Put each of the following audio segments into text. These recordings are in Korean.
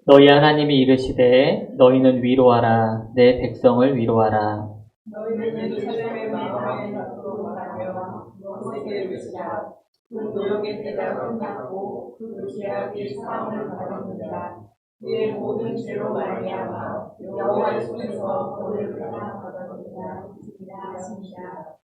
너희 하나님이 이르시되 너희는 위로하라 내 백성을 위로하라. 너희는 사람의 마음에 밖으로 가며 무엇을 위시라. 그 노력의 때가 끝났고 그 죄악의 사함을 받았느니라. 그의 모든 죄로 말미암아 여호와의 손에서 벌을 받았느니라.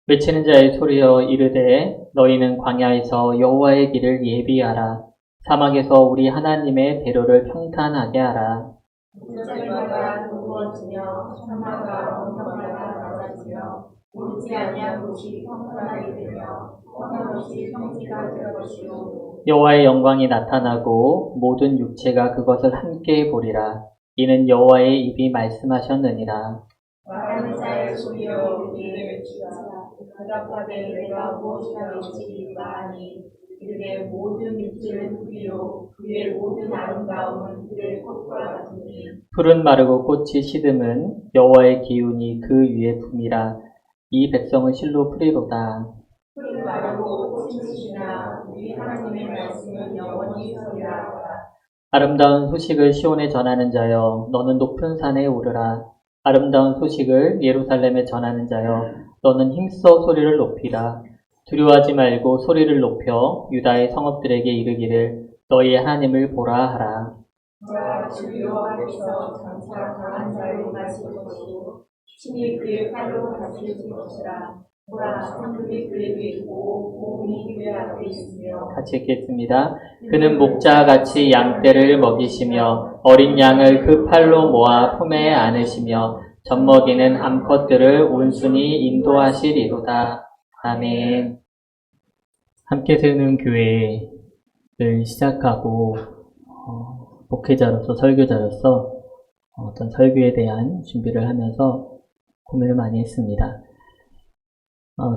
외치는 자의 소리여 이르되 너희는 광야에서 여호와의 길을 예비하라. 사막에서 우리 하나님의 대로를 평탄하게 하라. 산마다 두루워지며 산마다 언덕마다 낮아지며 옳지 아니한 곳이 평탄하게 되며 험한 곳이 평지가 될 것이요. 여호와의 영광이 나타나고 모든 육체가 그것을 함께 보리라. 이는 여호와의 입이 말씀하셨느니라. 말하는 자의 소리여 우리를 주라. 대답하되 내가 무엇이라 외치리까 하니 이르되 모든 육체는 흙이요 그의 모든 아름다움은 그의 꽃과 같으니. 풀은 마르고 꽃이 시듬은 여호와의 기운이 그 위에 품이라. 이 백성은 실로 풀이로다. 풀은 마르고 꽃은 시나 우리 하나님의 말씀은 영원히 있으리라. 아름다운 소식을 시온에 전하는 자여 너는 높은 산에 오르라. 아름다운 소식을 예루살렘에 전하는 자여 너는 힘써 소리를 높이라. 두려워하지 말고 소리를 높여 유다의 성읍들에게 이르기를 너희 하나님을 보라 하라. 보라 주 여호와께서 장차 강한 자로 가실 것이요 신이 그의 팔로 다스리실 것이라. 보라 성급이 그에게 있고 공이 그의 앞에 있으며. 같이 읽겠습니다. 그는 목자와 같이 양떼를 먹이시며 어린 양을 그 팔로 모아 품에 안으시며 젖먹이는 암컷들을 온순히 인도하시리로다. 아멘. 함께 세우는 교회를 시작하고 목회자로서 설교자로서 어떤 설교에 대한 준비를 하면서 고민을 많이 했습니다.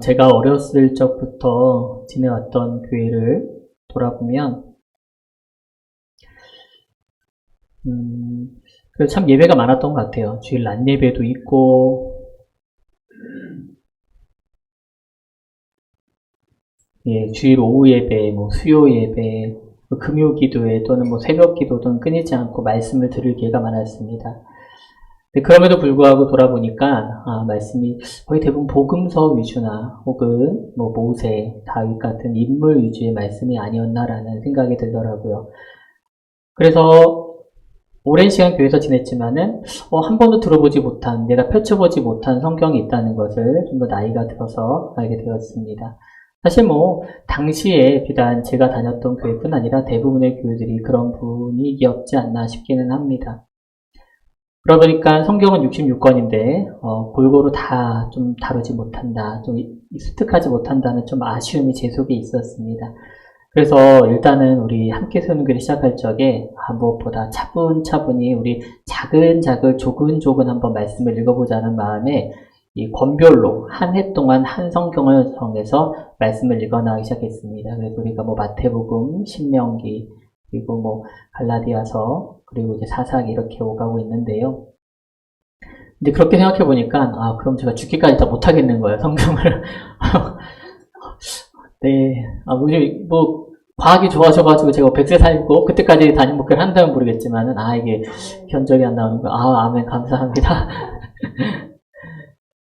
제가 어렸을 적부터 지내왔던 교회를 돌아보면 참 예배가 많았던 것 같아요. 주일 낮 예배도 있고 주일 오후 예배, 수요 예배, 금요 기도회 또는 새벽 기도든 끊이지 않고 말씀을 들을 기회가 많았습니다. 그럼에도 불구하고 돌아보니까 말씀이 거의 대부분 복음서 위주나 혹은 모세, 다윗 같은 인물 위주의 말씀이 아니었나라는 생각이 들더라고요. 그래서 오랜 시간 교회에서 지냈지만은 한 번도 들어보지 못한, 내가 펼쳐보지 못한 성경이 있다는 것을 좀 더 나이가 들어서 알게 되었습니다. 사실 당시에 비단 제가 다녔던 교회뿐 아니라 대부분의 교회들이 그런 분위기였지 않나 싶기는 합니다. 그러다 보니까 성경은 66권인데 골고루 다 좀 다루지 못한다, 좀 습득하지 못한다는 좀 아쉬움이 제 속에 있었습니다. 그래서 일단은 우리 함께 세우는 교회를 시작할 적에 무엇보다 차분차분히 우리 자근자근 조근조근 한번 말씀을 읽어보자는 마음에 이 권별로 한 해 동안 한 성경을 정해서 말씀을 읽어나가기 시작했습니다. 그래서 우리가 마태복음, 신명기, 그리고 갈라디아서, 그리고 이제 사사기 이렇게 오가고 있는데요. 근데 그렇게 생각해 보니까 그럼 제가 죽기까지 다 못하겠는 거예요, 성경을. 네, 과학이 좋아져가지고 제가 100세 살고 그때까지 담임 목회를 한다면 모르겠지만은 이게 견적이 안 나오는 거예요. 아멘, 감사합니다.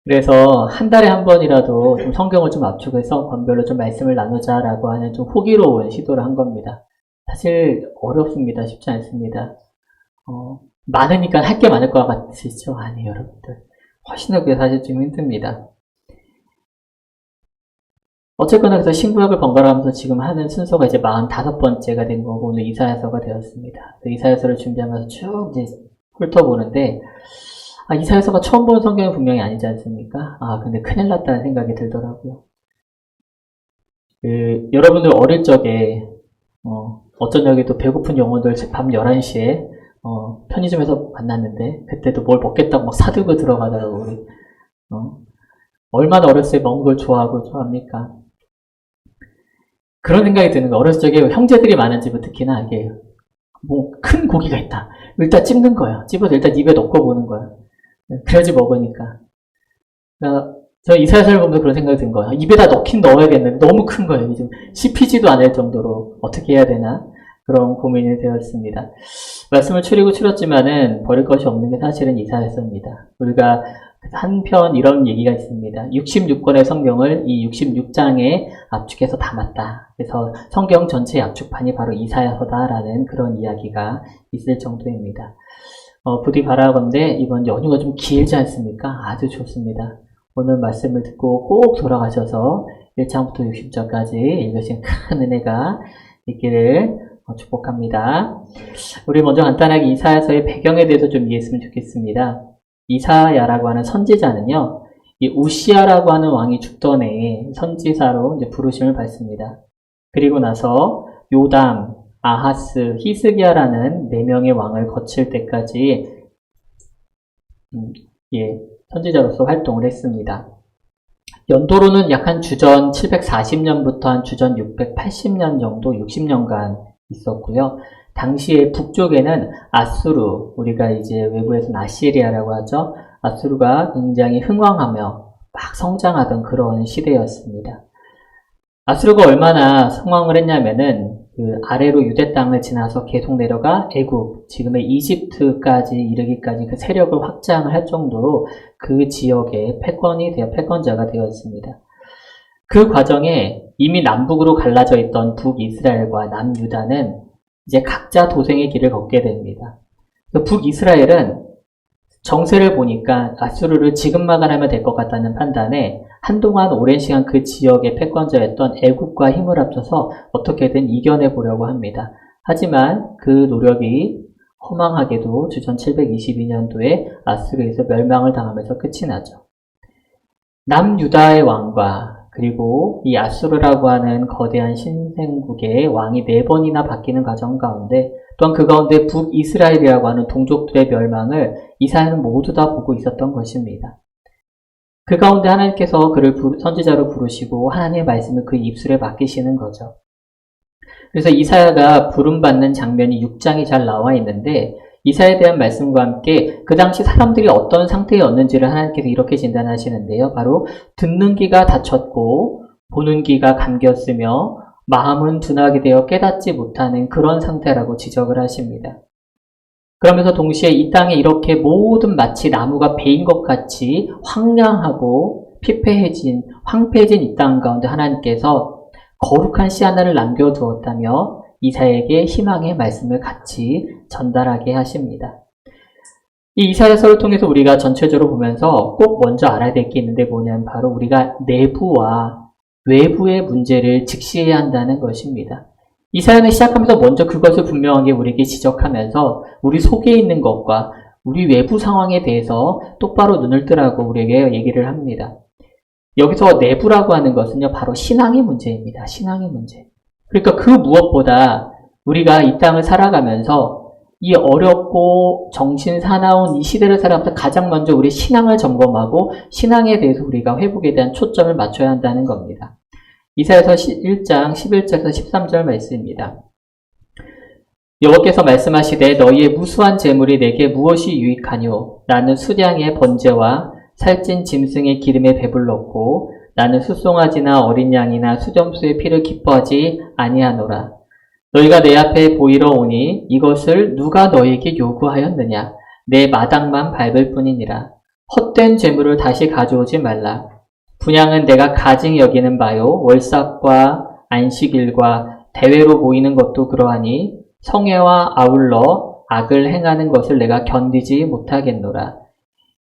그래서 한 달에 한 번이라도 좀 성경을 좀 압축해서 권별로 좀 말씀을 나누자라고 하는 좀 호기로운 시도를 한 겁니다. 사실 어렵습니다. 쉽지 않습니다. 많으니까 할 게 많을 것 같으시죠? 아니에요, 여러분들. 훨씬 더 그게 사실 좀 힘듭니다. 어쨌거나 그래서 신구약을 번갈아 가면서 지금 하는 순서가 이제 45번째가 된 거고 오늘 이사야서가 되었습니다. 이사야서를 준비하면서 쭉 이제 훑어보는데 이사야서가 처음 보는 성경은 분명히 아니지 않습니까? 근데 큰일 났다는 생각이 들더라고요. 여러분들 어릴 적에 어쩌냐기도 배고픈 영혼들 밤 11시에 편의점에서 만났는데 그때도 뭘 먹겠다고 막 사들고 들어가더라고. 우리 얼마나 어렸을 때 먹는 걸 좋아합니까? 그런 생각이 드는 거예요. 어렸을 적에 형제들이 많은 집은 특히나 이게 큰 고기가 있다. 일단 찝는 거예요. 찝어서 일단 입에 넣고 보는 거예요. 그래야지 먹으니까. 저 이사야서를 보면서 그런 생각이 든 거예요. 입에다 넣긴 넣어야겠는데 너무 큰 거예요. 지금 씹히지도 않을 정도로 어떻게 해야 되나 그런 고민이 되었습니다. 말씀을 추렸지만은 버릴 것이 없는 게 사실은 이사야서입니다. 우리가 한편 이런 얘기가 있습니다. 66권의 성경을 이 66장에 압축해서 담았다. 그래서 성경 전체의 압축판이 바로 이사야서다라는 그런 이야기가 있을 정도입니다. 부디 바라건대 이번 연휴가 좀 길지 않습니까? 아주 좋습니다. 오늘 말씀을 듣고 꼭 돌아가셔서 1장부터 60절까지 읽으신 큰 은혜가 있기를 축복합니다. 우리 먼저 간단하게 이사야서의 배경에 대해서 좀 이해했으면 좋겠습니다. 이사야라고 하는 선지자는요, 이 우시야라고 하는 왕이 죽던 해에 선지자로 이제 부르심을 받습니다. 그리고 나서 요담, 아하스, 히스기야라는 4명의 왕을 거칠 때까지 선지자로서 활동을 했습니다. 연도로는 약 한 주전 740년부터 한 주전 680년 정도 60년간 있었고요. 당시에 북쪽에는 아수르, 우리가 이제 외부에서는 아시리아라고 하죠. 아수르가 굉장히 흥왕하며 막 성장하던 그런 시대였습니다. 아수르가 얼마나 성왕을 했냐면은 그 아래로 유대 땅을 지나서 계속 내려가 애굽, 지금의 이집트까지 이르기까지 그 세력을 확장을 할 정도로 그 지역의 패권자가 되었습니다. 그 과정에 이미 남북으로 갈라져 있던 북이스라엘과 남유다는 이제 각자 도생의 길을 걷게 됩니다. 북이스라엘은 정세를 보니까 아수르를 지금 막아내면 될 것 같다는 판단에 한동안 오랜 시간 그 지역의 패권자였던 애국과 힘을 합쳐서 어떻게든 이겨내 보려고 합니다. 하지만 그 노력이 허망하게도 주전 722년도에 아수르에서 멸망을 당하면서 끝이 나죠. 남유다의 왕과 그리고 이 아수르라고 하는 거대한 신생국의 왕이 4번이나 바뀌는 과정 가운데 또한 그 가운데 북이스라엘이라고 하는 동족들의 멸망을 이사야는 모두 다 보고 있었던 것입니다. 그 가운데 하나님께서 그를 선지자로 부르시고 하나님의 말씀을 그 입술에 맡기시는 거죠. 그래서 이사야가 부름받는 장면이 6장이 잘 나와 있는데 이사야에 대한 말씀과 함께 그 당시 사람들이 어떤 상태였는지를 하나님께서 이렇게 진단하시는데요. 바로 듣는 귀가 닫혔고 보는 귀가 감겼으며 마음은 둔하게 되어 깨닫지 못하는 그런 상태라고 지적을 하십니다. 그러면서 동시에 이 땅에 이렇게 모든 마치 나무가 베인 것 같이 황량하고 황폐해진 이 땅 가운데 하나님께서 거룩한 씨 하나를 남겨두었다며 이사야에게 희망의 말씀을 같이 전달하게 하십니다. 이 이사야서를 통해서 우리가 전체적으로 보면서 꼭 먼저 알아야 될 게 있는데 뭐냐면 바로 우리가 내부와 외부의 문제를 직시해야 한다는 것입니다. 이사야는 시작하면서 먼저 그것을 분명하게 우리에게 지적하면서 우리 속에 있는 것과 우리 외부 상황에 대해서 똑바로 눈을 뜨라고 우리에게 얘기를 합니다. 여기서 내부라고 하는 것은요, 바로 신앙의 문제입니다. 신앙의 문제. 그러니까 그 무엇보다 우리가 이 땅을 살아가면서 이 어렵고 정신 사나운 이 시대를 살아가면서 가장 먼저 우리 신앙을 점검하고 신앙에 대해서 우리가 회복에 대한 초점을 맞춰야 한다는 겁니다. 이사야서 1장 11절에서 13절 말씀입니다. 여호와께서 말씀하시되 너희의 무수한 재물이 내게 무엇이 유익하뇨? 나는 수량의 번제와 살찐 짐승의 기름에 배불렀고 나는 숫송아지나 어린 양이나 수점수의 피를 기뻐하지 아니하노라. 너희가 내 앞에 보이러 오니 이것을 누가 너희에게 요구하였느냐? 내 마당만 밟을 뿐이니라. 헛된 재물을 다시 가져오지 말라. 분향은 내가 가증히 여기는 바요. 월삭과 안식일과 대회로 모이는 것도 그러하니 성회와 아울러 악을 행하는 것을 내가 견디지 못하겠노라.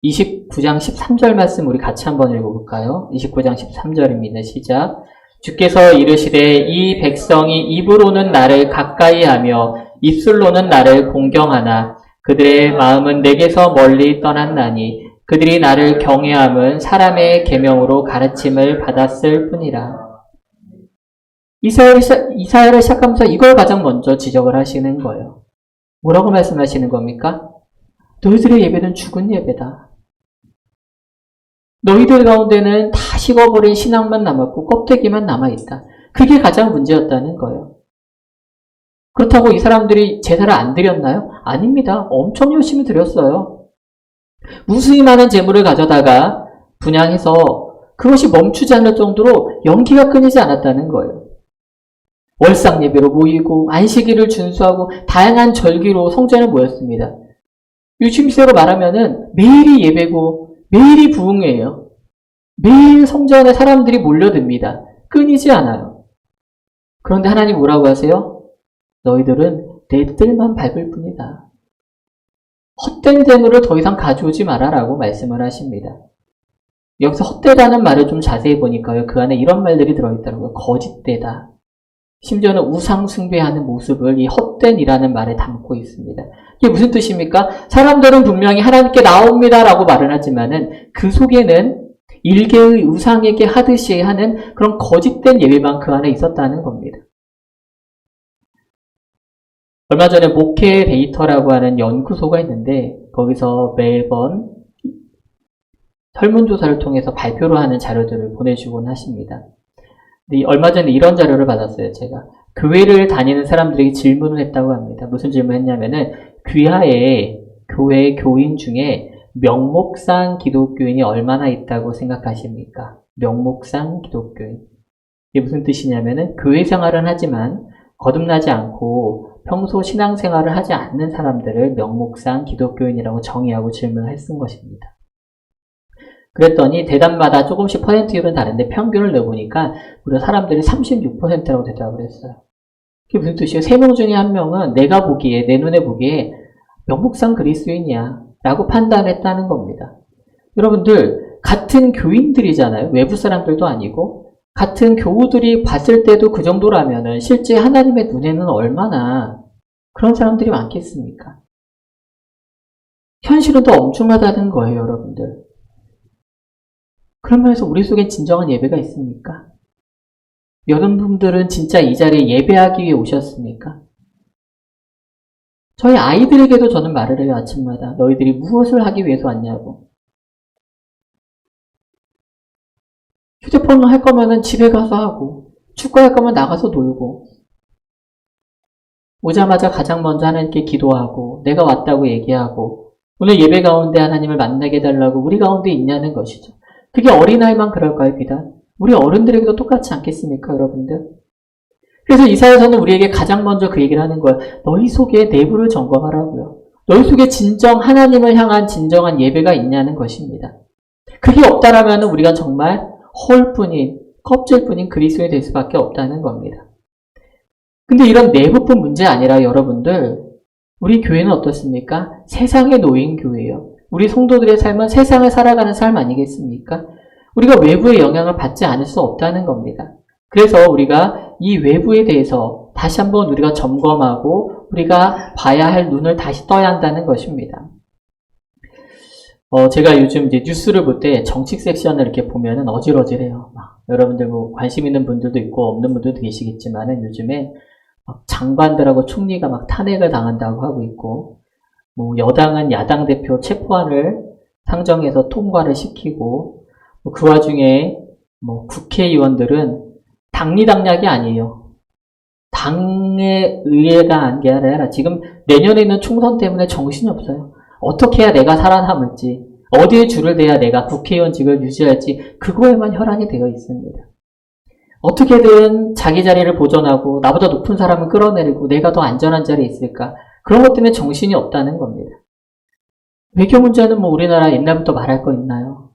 29장 13절 말씀 우리 같이 한번 읽어볼까요? 29장 13절입니다. 시작. 주께서 이르시되 이 백성이 입으로는 나를 가까이하며 입술로는 나를 공경하나 그들의 마음은 내게서 멀리 떠났나니 그들이 나를 경외함은 사람의 계명으로 가르침을 받았을 뿐이라. 이사야를 시작하면서 이걸 가장 먼저 지적을 하시는 거예요. 뭐라고 말씀하시는 겁니까? 너희들의 예배는 죽은 예배다. 너희들 가운데는 다 식어버린 신앙만 남았고 껍데기만 남아있다. 그게 가장 문제였다는 거예요. 그렇다고 이 사람들이 제사를 안 드렸나요? 아닙니다. 엄청 열심히 드렸어요. 무수히 많은 재물을 가져다가 분향해서 그것이 멈추지 않을 정도로 연기가 끊이지 않았다는 거예요. 월상 예배로 모이고 안식일을 준수하고 다양한 절기로 성전에 모였습니다. 요즘 시대로 말하면은 매일이 예배고 매일이 부흥회예요. 매일 성전에 사람들이 몰려듭니다. 끊이지 않아요. 그런데 하나님 뭐라고 하세요? 너희들은 내 뜰만 밟을 뿐이다. 헛된 재물을 더 이상 가져오지 마라라고 말씀을 하십니다. 여기서 헛되다는 말을 좀 자세히 보니까요. 그 안에 이런 말들이 들어있더라고요. 거짓되다. 심지어는 우상 숭배하는 모습을 이 헛된이라는 말에 담고 있습니다. 이게 무슨 뜻입니까? 사람들은 분명히 하나님께 나옵니다라고 말을 하지만은 그 속에는 일개의 우상에게 하듯이 하는 그런 거짓된 예배만 그 안에 있었다는 겁니다. 얼마 전에 목회 데이터라고 하는 연구소가 있는데 거기서 매번 설문조사를 통해서 발표를 하는 자료들을 보내주곤 하십니다. 근데 얼마 전에 이런 자료를 받았어요, 제가. 교회를 다니는 사람들에게 질문을 했다고 합니다. 무슨 질문을 했냐면은 귀하에 교회 교인 중에 명목상 기독교인이 얼마나 있다고 생각하십니까? 명목상 기독교인. 이게 무슨 뜻이냐면은 교회 생활은 하지만 거듭나지 않고 평소 신앙생활을 하지 않는 사람들을 명목상 기독교인이라고 정의하고 질문을 했은 것입니다. 그랬더니 대답마다 조금씩 퍼센트율은 다른데 평균을 내보니까 우리 사람들이 36%라고 대답을 했어요. 그게 무슨 뜻이에요? 3명 중에 1명은 내가 보기에, 내 눈에 보기에 명목상 그리스도인이야 라고 판단했다는 겁니다. 여러분들 같은 교인들이잖아요. 외부 사람들도 아니고 같은 교우들이 봤을 때도 그 정도라면은 실제 하나님의 눈에는 얼마나 그런 사람들이 많겠습니까? 현실은 더 엄청나다는 거예요, 여러분들. 그런 면에서 우리 속엔 진정한 예배가 있습니까? 여러분들은 진짜 이 자리에 예배하기 위해 오셨습니까? 저희 아이들에게도 저는 말을 해요, 아침마다. 너희들이 무엇을 하기 위해서 왔냐고. 휴대폰을 할 거면은 집에 가서 하고, 축구할 거면 나가서 놀고, 오자마자 가장 먼저 하나님께 기도하고, 내가 왔다고 얘기하고, 오늘 예배 가운데 하나님을 만나게 해달라고 우리 가운데 있냐는 것이죠. 그게 어린아이만 그럴까요, 비단? 우리 어른들에게도 똑같지 않겠습니까, 여러분들? 그래서 이사야서는 우리에게 가장 먼저 그 얘기를 하는 거예요. 너희 속에 내부를 점검하라고요. 너희 속에 진정 하나님을 향한 진정한 예배가 있냐는 것입니다. 그게 없다라면 우리가 정말 홀뿐인, 껍질뿐인 그리스도인이 될 수밖에 없다는 겁니다. 근데 이런 내부뿐 문제 아니라 여러분들, 우리 교회는 어떻습니까? 세상에 놓인 교회예요. 우리 성도들의 삶은 세상을 살아가는 삶 아니겠습니까? 우리가 외부의 영향을 받지 않을 수 없다는 겁니다. 그래서 우리가 이 외부에 대해서 다시 한번 우리가 점검하고 우리가 봐야 할 눈을 다시 떠야 한다는 것입니다. 제가 요즘 이제 뉴스를 볼 때 정치 섹션을 이렇게 보면은 어질어질해요. 여러분들 뭐 관심 있는 분들도 있고 없는 분들도 계시겠지만은 요즘에 장관들하고 총리가 막 탄핵을 당한다고 하고 있고, 뭐 여당은 야당 대표 체포안을 상정해서 통과를 시키고, 그 와중에 뭐 국회의원들은 당리당략이 아니에요. 당의 의회가 한 게 아니라 지금 내년에 있는 총선 때문에 정신이 없어요. 어떻게 해야 내가 살아남을지, 어디에 줄을 대야 내가 국회의원직을 유지할지 그거에만 혈안이 되어 있습니다. 어떻게든 자기 자리를 보존하고 나보다 높은 사람을 끌어내리고 내가 더 안전한 자리에 있을까, 그런 것 때문에 정신이 없다는 겁니다. 외교 문제는 뭐 우리나라 옛날부터 말할 거 있나요?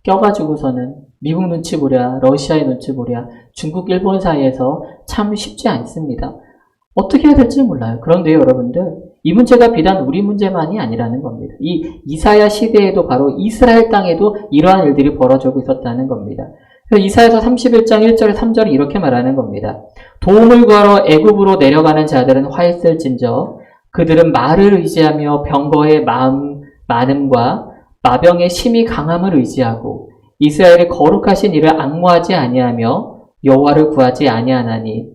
껴가지고서는 미국 눈치 보랴, 러시아의 눈치 보랴, 중국, 일본 사이에서 참 쉽지 않습니다. 어떻게 해야 될지 몰라요. 그런데 여러분들, 이 문제가 비단 우리 문제만이 아니라는 겁니다. 이 이사야 시대에도 바로 이스라엘 땅에도 이러한 일들이 벌어지고 있었다는 겁니다. 그래서 이사야서 31장 1절 3절이 이렇게 말하는 겁니다. 도움을 구하러 애굽으로 내려가는 자들은 화했을진저 그들은 말을 의지하며 병거의 많음과 마병의 심히 강함을 의지하고 이스라엘의 거룩하신 이를 앙모하지 아니하며 여호와를 구하지 아니하나니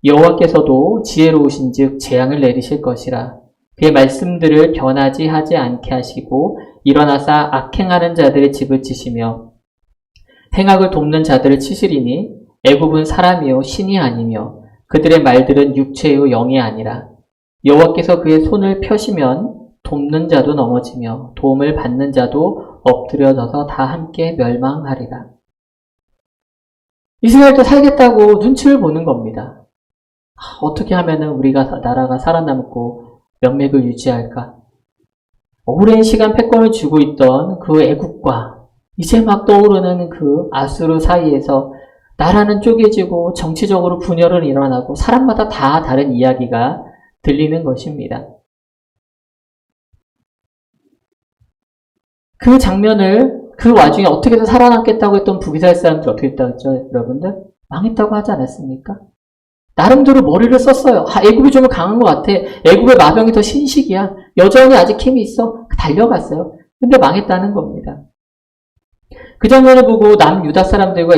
여호와께서도 지혜로우신즉 재앙을 내리실 것이라. 그의 말씀들을 변하지 하지 않게 하시고 일어나사 악행하는 자들의 집을 치시며 행악을 돕는 자들을 치시리니 애굽은 사람이요 신이 아니며 그들의 말들은 육체요 영이 아니라. 여호와께서 그의 손을 펴시면 돕는 자도 넘어지며 도움을 받는 자도 엎드려져서 다 함께 멸망하리라. 이스라엘도 살겠다고 눈치를 보는 겁니다. 어떻게 하면은 나라가 살아남고 명맥을 유지할까? 오랜 시간 패권을 쥐고 있던 그 애국과 이제 막 떠오르는 그 아수르 사이에서 나라는 쪼개지고 정치적으로 분열은 일어나고 사람마다 다 다른 이야기가 들리는 것입니다. 그 장면을 그 와중에 어떻게든 살아남겠다고 했던 북이스라엘 사람들이 어떻게 했다고 했죠, 여러분들? 망했다고 하지 않았습니까? 나름대로 머리를 썼어요. 애굽이 좀 강한 것 같아. 애굽의 마병이 더 신식이야. 여전히 아직 힘이 있어. 달려갔어요. 근데 망했다는 겁니다. 그 장면을 보고 남유다 사람들과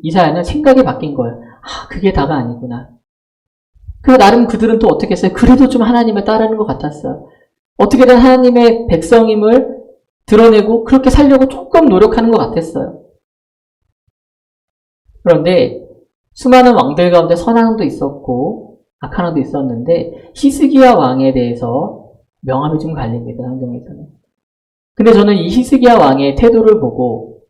이사야는 생각이 바뀐 거예요. 그게 다가 아니구나. 그래서 나름 그들은 또 어떻게 했어요? 그래도 좀 하나님을 따르는 것 같았어요. 어떻게든 하나님의 백성임을 드러내고 그렇게 살려고 조금 노력하는 것 같았어요. 그런데 수많은 왕들 가운데 선한 왕도 있었고 악한 왕도 있었는데 히스기야 왕에 대해서 명함이 좀 갈립니다. 성경에서는. 근데 저는 이 히스기야 왕의 태도를 보고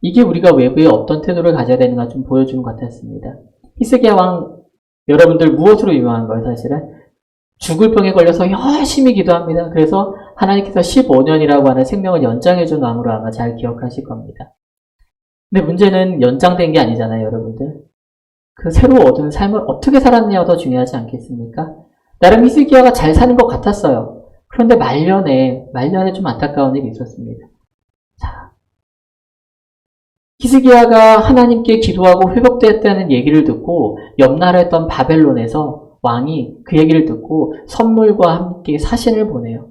이게 우리가 외부에 어떤 태도를 가져야 되는가 좀 보여주는 것 같았습니다. 히스기야 왕 여러분들 무엇으로 유명한 거예요? 사실은 죽을 병에 걸려서 열심히 기도합니다. 그래서 하나님께서 15년이라고 하는 생명을 연장해준 왕으로 아마 잘 기억하실 겁니다. 근데 문제는 연장된 게 아니잖아요, 여러분들. 그 새로 얻은 삶을 어떻게 살았냐가 더 중요하지 않겠습니까? 나름 히스기야가 잘 사는 것 같았어요. 그런데 말년에 좀 안타까운 일이 있었습니다. 자, 히스기야가 하나님께 기도하고 회복되었다는 얘기를 듣고 옆 나라였던 바벨론에서 왕이 그 얘기를 듣고 선물과 함께 사신을 보내요.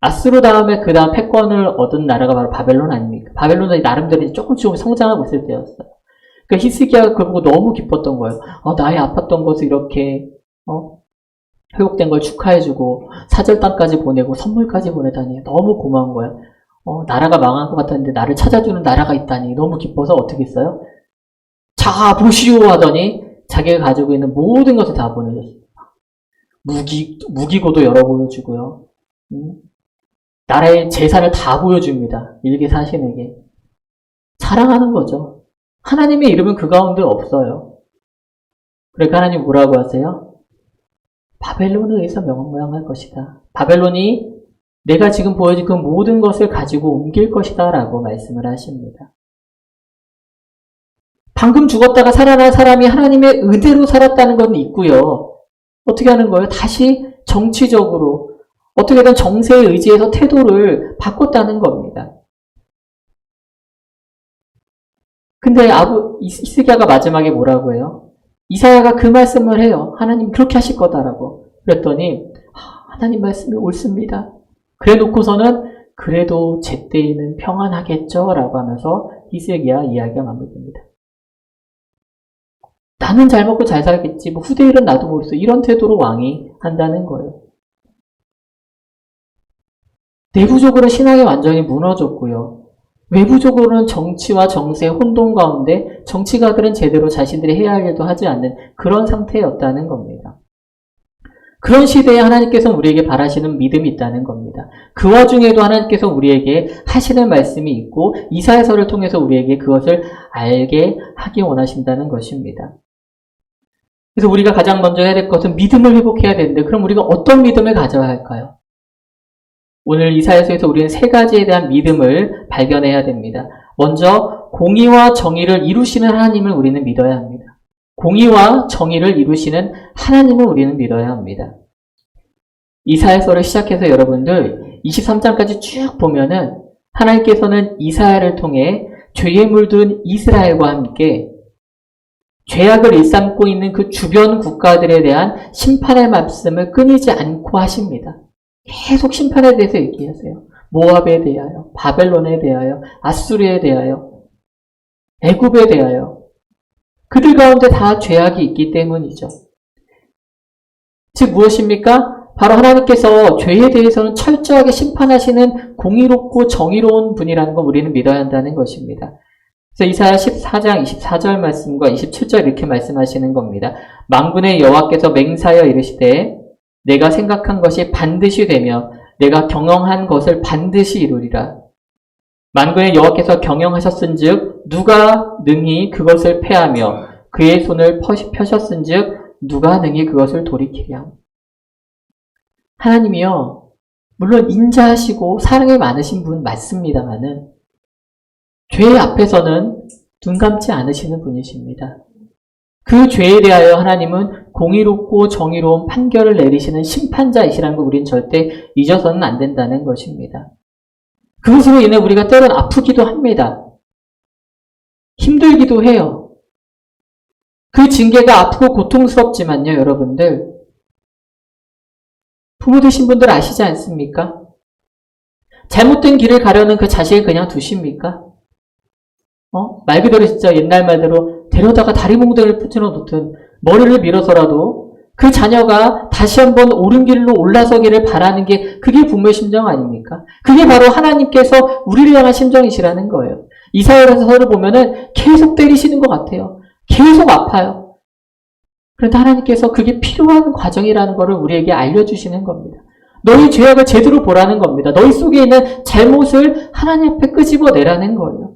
아수르 다음에 그 다음 패권을 얻은 나라가 바로 바벨론 아닙니까? 바벨론이 나름대로 조금 성장하고 있을 때였어요. 그러니까 히스기야가 그걸 보고 너무 기뻤던 거예요. 나의 아팠던 것을 이렇게 회복된 걸 축하해주고 사절단까지 보내고 선물까지 보내다니 너무 고마운 거예요. 나라가 망한 것 같았는데 나를 찾아주는 나라가 있다니 너무 기뻐서 어떻게 했어요? 자 보시오 하더니 자기가 가지고 있는 모든 것을 다 보내줬어요. 무기고도 여러 보여주고요. 나라의 재산을 다 보여줍니다. 일개 사신에게. 자랑하는 거죠. 하나님의 이름은 그 가운데 없어요. 그러니까 하나님 뭐라고 하세요? 바벨론에 의해서 명망할 것이다. 바벨론이 내가 지금 보여준 그 모든 것을 가지고 옮길 것이다 라고 말씀을 하십니다. 방금 죽었다가 살아난 사람이 하나님의 의대로 살았다는 건 있고요. 어떻게 하는 거예요? 다시 정치적으로 어떻게든 정세에 의지해서 태도를 바꿨다는 겁니다. 근데 히스기야가 마지막에 뭐라고 해요? 이사야가 그 말씀을 해요. 하나님 그렇게 하실 거다라고. 그랬더니 하나님 말씀이 옳습니다. 그래 놓고서는 그래도 제때에는 평안하겠죠 라고 하면서 히스기야 이야기가 마무리됩니다. 나는 잘 먹고 잘 살겠지. 후대 일은 나도 모르겠어. 이런 태도로 왕이 한다는 거예요. 내부적으로 신앙이 완전히 무너졌고요. 외부적으로는 정치와 정세의 혼돈 가운데 정치가들은 제대로 자신들이 해야 할 일도 하지 않는 그런 상태였다는 겁니다. 그런 시대에 하나님께서 우리에게 바라시는 믿음이 있다는 겁니다. 그 와중에도 하나님께서 우리에게 하시는 말씀이 있고 이사야서를 통해서 우리에게 그것을 알게 하기 원하신다는 것입니다. 그래서 우리가 가장 먼저 해야 될 것은 믿음을 회복해야 되는데 그럼 우리가 어떤 믿음을 가져야 할까요? 오늘 이사야서에서 우리는 세 가지에 대한 믿음을 발견해야 됩니다. 먼저 공의와 정의를 이루시는 하나님을 우리는 믿어야 합니다. 공의와 정의를 이루시는 하나님을 우리는 믿어야 합니다. 이사야서를 시작해서 여러분들 23장까지 쭉 보면은 하나님께서는 이사야를 통해 죄에 물든 이스라엘과 함께 죄악을 일삼고 있는 그 주변 국가들에 대한 심판의 말씀을 끊이지 않고 하십니다. 계속 심판에 대해서 얘기하세요. 모압에 대하여, 바벨론에 대하여, 아수르에 대하여, 애굽에 대하여. 그들 가운데 다 죄악이 있기 때문이죠. 즉 무엇입니까? 바로 하나님께서 죄에 대해서는 철저하게 심판하시는 공의롭고 정의로운 분이라는 걸 우리는 믿어야 한다는 것입니다. 그래서 이사야 14장 24절 말씀과 27절 이렇게 말씀하시는 겁니다. 만군의 여호와께서 맹사하여 이르시되 내가 생각한 것이 반드시 되며 내가 경영한 것을 반드시 이루리라. 만군의 여호와께서 경영하셨은즉 누가 능히 그것을 패하며 그의 손을 펴셨은즉 누가 능히 그것을 돌이키랴. 하나님이요, 물론 인자하시고 사랑이 많으신 분 맞습니다만은 죄 앞에서는 눈 감지 않으시는 분이십니다. 그 죄에 대하여 하나님은 공의롭고 정의로운 판결을 내리시는 심판자이시라는 걸 우리는 절대 잊어서는 안 된다는 것입니다. 그것으로 인해 우리가 때론 아프기도 합니다. 힘들기도 해요. 그 징계가 아프고 고통스럽지만요, 여러분들. 부모 되신 분들 아시지 않습니까? 잘못된 길을 가려는 그 자식을 그냥 두십니까? 말 그대로 진짜 옛날 말대로 데려다가 다리 몽둥이를 붙여 놓든 머리를 밀어서라도 그 자녀가 다시 한번 옳은 길로 올라서기를 바라는 게 그게 부모의 심정 아닙니까? 그게 바로 하나님께서 우리를 향한 심정이시라는 거예요. 이사야서를 보면은 계속 때리시는 것 같아요. 계속 아파요. 그런데 하나님께서 그게 필요한 과정이라는 것을 우리에게 알려주시는 겁니다. 너희 죄악을 제대로 보라는 겁니다. 너희 속에 있는 잘못을 하나님 앞에 끄집어내라는 거예요.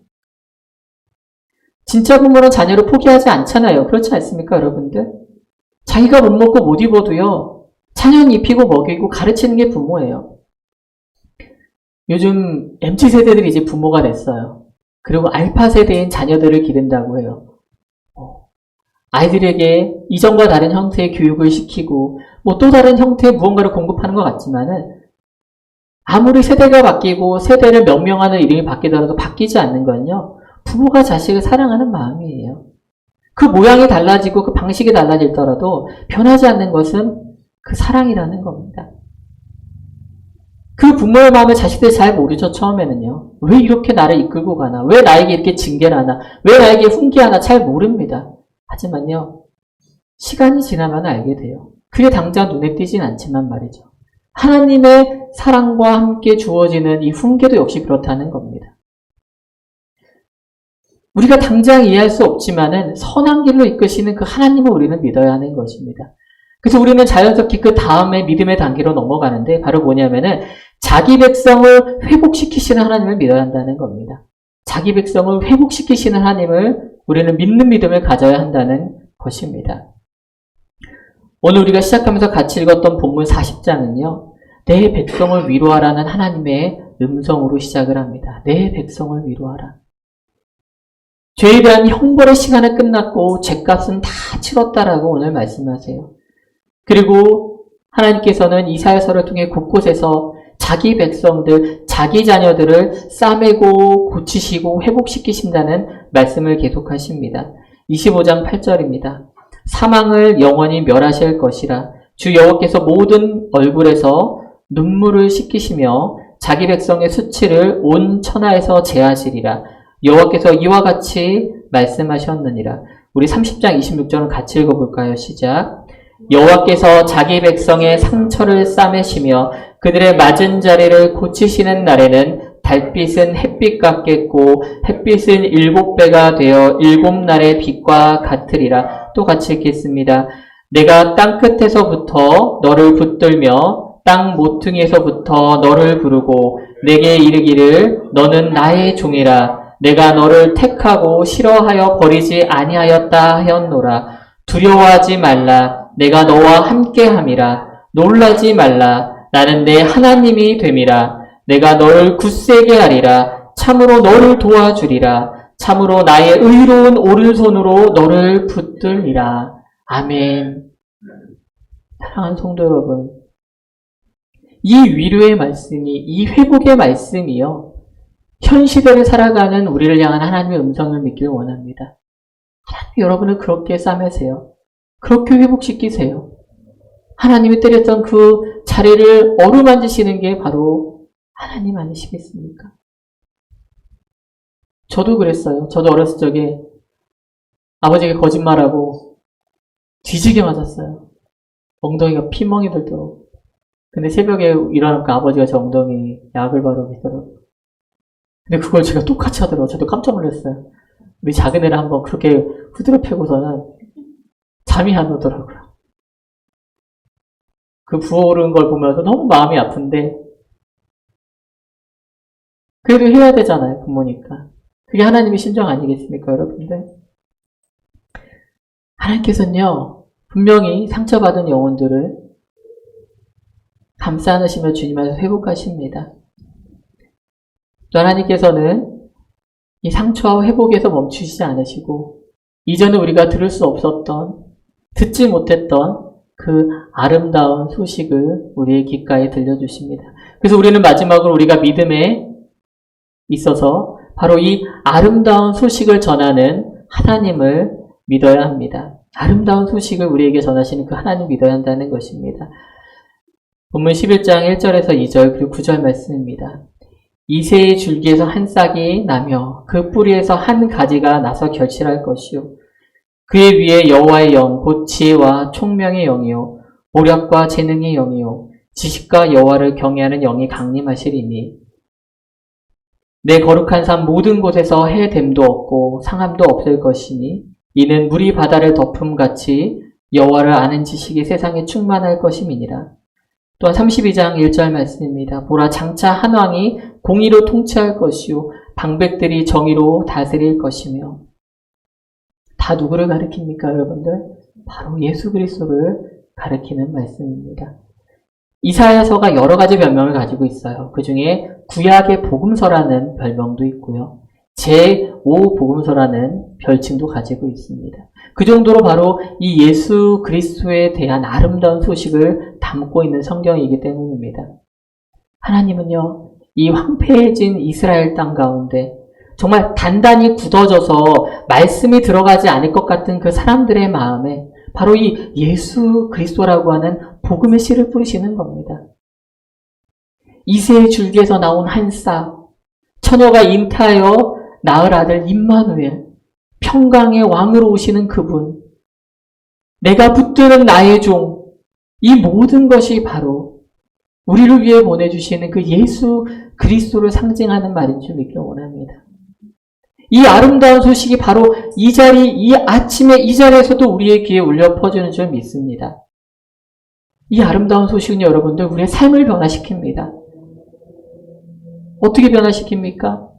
진짜 부모는 자녀를 포기하지 않잖아요. 그렇지 않습니까, 여러분들? 자기가 못 먹고 못 입어도요, 자녀는 입히고 먹이고 가르치는 게 부모예요. 요즘 MZ세대들이 이제 부모가 됐어요. 그리고 알파 세대인 자녀들을 기른다고 해요. 아이들에게 이전과 다른 형태의 교육을 시키고, 또 다른 형태의 무언가를 공급하는 것 같지만은, 아무리 세대가 바뀌고 세대를 명명하는 이름이 바뀌더라도 바뀌지 않는 건요, 부모가 자식을 사랑하는 마음이에요. 그 모양이 달라지고 그 방식이 달라질더라도 변하지 않는 것은 그 사랑이라는 겁니다. 그 부모의 마음을 자식들이 잘 모르죠, 처음에는요. 왜 이렇게 나를 이끌고 가나? 왜 나에게 이렇게 징계를 하나? 왜 나에게 훈계하나? 잘 모릅니다. 하지만요, 시간이 지나면 알게 돼요. 그게 당장 눈에 띄진 않지만 말이죠. 하나님의 사랑과 함께 주어지는 이 훈계도 역시 그렇다는 겁니다. 우리가 당장 이해할 수 없지만은 선한 길로 이끄시는 그 하나님을 우리는 믿어야 하는 것입니다. 그래서 우리는 자연스럽게 그 다음에 믿음의 단계로 넘어가는데 바로 뭐냐면은 자기 백성을 회복시키시는 하나님을 믿어야 한다는 겁니다. 자기 백성을 회복시키시는 하나님을 우리는 믿는 믿음을 가져야 한다는 것입니다. 오늘 우리가 시작하면서 같이 읽었던 본문 40장은요. 내 백성을 위로하라는 하나님의 음성으로 시작을 합니다. 내 백성을 위로하라. 죄에 대한 형벌의 시간은 끝났고 죄값은 다 치렀다라고 오늘 말씀하세요. 그리고 하나님께서는 이사야서를 통해 곳곳에서 자기 백성들, 자기 자녀들을 싸매고 고치시고 회복시키신다는 말씀을 계속하십니다. 25장 8절입니다. 사망을 영원히 멸하실 것이라. 주 여호와께서 모든 얼굴에서 눈물을 씻기시며 자기 백성의 수치를 온 천하에서 제하시리라. 여호와께서 이와 같이 말씀하셨느니라. 우리 30장 26절은 같이 읽어볼까요? 시작. 여호와께서 자기 백성의 상처를 싸매시며 그들의 맞은 자리를 고치시는 날에는 달빛은 햇빛 같겠고 햇빛은 7배가 되어 7날의 빛과 같으리라. 또 같이 읽겠습니다. 내가 땅끝에서부터 너를 붙들며 땅 모퉁이에서부터 너를 부르고 내게 이르기를 너는 나의 종이라. 내가 너를 택하고 싫어하여 버리지 아니하였다 하였노라. 두려워하지 말라. 내가 너와 함께함이라. 놀라지 말라. 나는 내 하나님이 됨이라. 내가 너를 굳세게 하리라. 참으로 너를 도와주리라. 참으로 나의 의로운 오른손으로 너를 붙들리라. 아멘. 사랑하는 성도 여러분, 이 위로의 말씀이, 이 회복의 말씀이요, 현 시대를 살아가는 우리를 향한 하나님의 음성을 믿길 원합니다. 하나님 여러분을 그렇게 싸매세요. 그렇게 회복시키세요. 하나님이 때렸던 그 자리를 어루만지시는 게 바로 하나님 아니시겠습니까? 저도 그랬어요. 저도 어렸을 적에 아버지에게 거짓말하고 뒤지게 맞았어요. 엉덩이가 피멍이 들도록. 근데 새벽에 일어나니까 아버지가 제 엉덩이 약을 바르고 계시더라고요. 근데 그걸 제가 똑같이 하더라고요. 저도 깜짝 놀랐어요. 우리 작은 애를 한번 그렇게 후드려 패고서는 잠이 안 오더라고요. 그 부어오르는 걸 보면서 너무 마음이 아픈데 그래도 해야 되잖아요. 부모니까. 그게 하나님의 심정 아니겠습니까, 여러분들? 하나님께서는요, 분명히 상처받은 영혼들을 감싸 안으시며 주님 안에서 회복하십니다. 또 하나님께서는 이 상처와 회복에서 멈추시지 않으시고 이전에 우리가 들을 수 없었던, 듣지 못했던 그 아름다운 소식을 우리의 귓가에 들려주십니다. 그래서 우리는 마지막으로 우리가 믿음에 있어서 바로 이 아름다운 소식을 전하는 하나님을 믿어야 합니다. 아름다운 소식을 우리에게 전하시는 그 하나님 믿어야 한다는 것입니다. 본문 11장 1절에서 2절 그리고 9절 말씀입니다. 이새의 줄기에서 한 싹이 나며 그 뿌리에서 한 가지가 나서 결실할 것이요 그의 위에 여호와의 영 곧 지혜와 총명의 영이요 오력과 재능의 영이요 지식과 여호와를 경외하는 영이 강림하시리니 내 거룩한 산 모든 곳에서 해됨도 없고 상함도 없을 것이니 이는 물이 바다를 덮음같이 여호와를 아는 지식이 세상에 충만할 것임이니라. 또한 32장 1절 말씀입니다. 보라 장차 한 왕이 공의로 통치할 것이요 방백들이 정의로 다스릴 것이며 다 누구를 가리킵니까 여러분들? 바로 예수 그리스도를 가리키는 말씀입니다. 이사야서가 여러 가지 별명을 가지고 있어요. 그 중에 구약의 복음서라는 별명도 있고요. 제5복음서라는 별칭도 가지고 있습니다. 그 정도로 바로 이 예수 그리스도에 대한 아름다운 소식을 담고 있는 성경이기 때문입니다. 하나님은요, 이 황폐해진 이스라엘 땅 가운데 정말 단단히 굳어져서 말씀이 들어가지 않을 것 같은 그 사람들의 마음에 바로 이 예수 그리스도라고 하는 복음의 씨를 뿌리시는 겁니다. 이새의 줄기에서 나온 한 싹, 처녀가 잉태하여 낳을 아들 임마누엘, 평강의 왕으로 오시는 그분, 내가 붙드는 나의 종, 이 모든 것이 바로 우리를 위해 보내주시는 그 예수 그리스도를 상징하는 말인 줄 믿기 원합니다. 이 아름다운 소식이 바로 이 아침에 이 자리에서도 우리의 귀에 울려 퍼지는 줄 믿습니다. 이 아름다운 소식은 여러분들 우리의 삶을 변화시킵니다. 어떻게 변화시킵니까?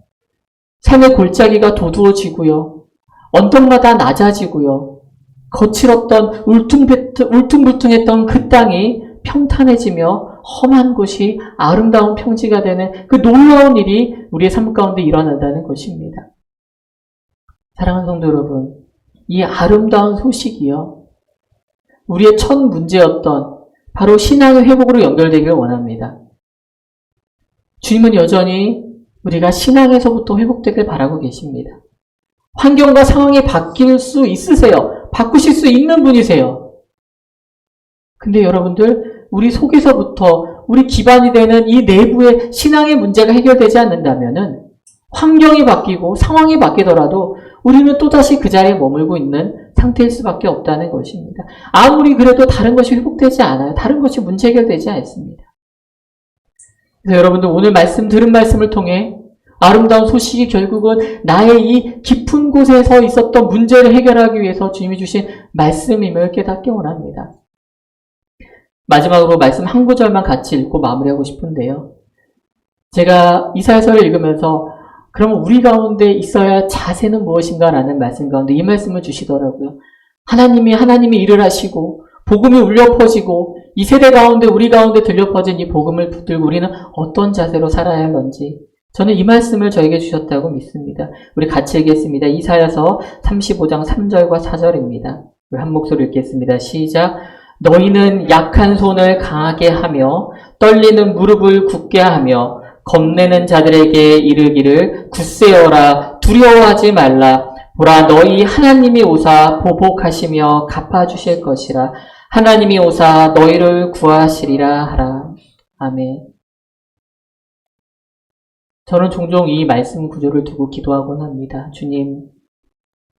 삶의 골짜기가 도두어지고요. 언덕마다 낮아지고요. 거칠었던 울퉁불퉁했던 그 땅이 평탄해지며 험한 곳이 아름다운 평지가 되는 그 놀라운 일이 우리의 삶 가운데 일어난다는 것입니다. 사랑하는 성도 여러분, 이 아름다운 소식이요. 우리의 첫 문제였던 바로 신앙의 회복으로 연결되기를 원합니다. 주님은 여전히 우리가 신앙에서부터 회복되길 바라고 계십니다. 환경과 상황이 바뀔 수 있으세요. 바꾸실 수 있는 분이세요. 근데 여러분들, 우리 속에서부터 우리 기반이 되는 이 내부의 신앙의 문제가 해결되지 않는다면은 환경이 바뀌고 상황이 바뀌더라도 우리는 또다시 그 자리에 머물고 있는 상태일 수밖에 없다는 것입니다. 아무리 그래도 다른 것이 회복되지 않아요. 다른 것이 문제 해결되지 않습니다. 그래서 여러분들 오늘 들은 말씀을 통해 아름다운 소식이 결국은 나의 이 깊은 곳에서 있었던 문제를 해결하기 위해서 주님이 주신 말씀임을 깨닫기 원합니다. 마지막으로 말씀 한 구절만 같이 읽고 마무리하고 싶은데요. 제가 이사야서를 읽으면서 그러면 우리 가운데 있어야 할 자세는 무엇인가 라는 말씀 가운데 이 말씀을 주시더라고요. 하나님이 일을 하시고 복음이 울려 퍼지고 이 세대 가운데 우리 가운데 들려 퍼진 이 복음을 붙들고 우리는 어떤 자세로 살아야 할런지 저는 이 말씀을 저에게 주셨다고 믿습니다. 우리 같이 읽겠습니다. 이사야서 35장 3절과 4절입니다. 우리 한 목소리 읽겠습니다. 시작. 너희는 약한 손을 강하게 하며 떨리는 무릎을 굳게 하며 겁내는 자들에게 이르기를 굳세어라 두려워하지 말라. 보라 너희 하나님이 오사 보복하시며 갚아주실 것이라. 하나님이 오사 너희를 구하시리라 하라. 아멘. 저는 종종 이 말씀 구조를 두고 기도하곤 합니다. 주님,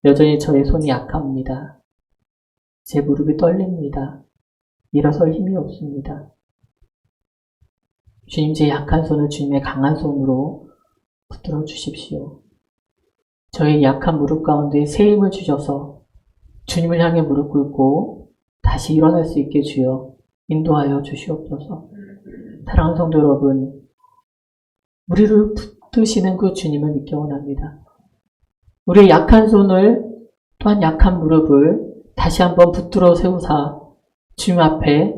여전히 저의 손이 약합니다. 제 무릎이 떨립니다. 일어설 힘이 없습니다. 주님, 제 약한 손을 주님의 강한 손으로 붙들어 주십시오. 저의 약한 무릎 가운데 새 힘을 주셔서 주님을 향해 무릎 꿇고 다시 일어날 수 있게 주여 인도하여 주시옵소서. 사랑하는 성도 여러분, 우리를 붙드시는 그 주님을 믿기 원합니다. 우리의 약한 손을 또한 약한 무릎을 다시 한번 붙들어 세우사 주님 앞에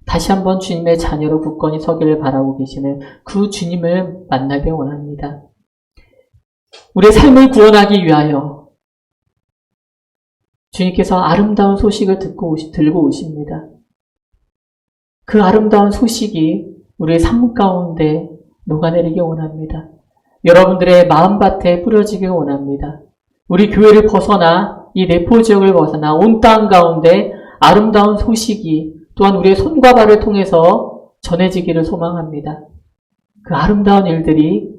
다시 한번 주님의 자녀로 굳건히 서기를 바라고 계시는 그 주님을 만나길 원합니다. 우리의 삶을 구원하기 위하여 주님께서 아름다운 소식을 들고 오십니다. 그 아름다운 소식이 우리의 삶 가운데 녹아내리기 원합니다. 여러분들의 마음밭에 뿌려지길 원합니다. 우리 교회를 벗어나 이 내포 지역을 벗어나 온 땅 가운데 아름다운 소식이 또한 우리의 손과 발을 통해서 전해지기를 소망합니다. 그 아름다운 일들이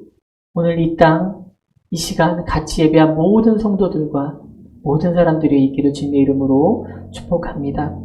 오늘 이 땅, 이 시간 같이 예배한 모든 성도들과 모든 사람들이 있기를 주님의 이름으로 축복합니다.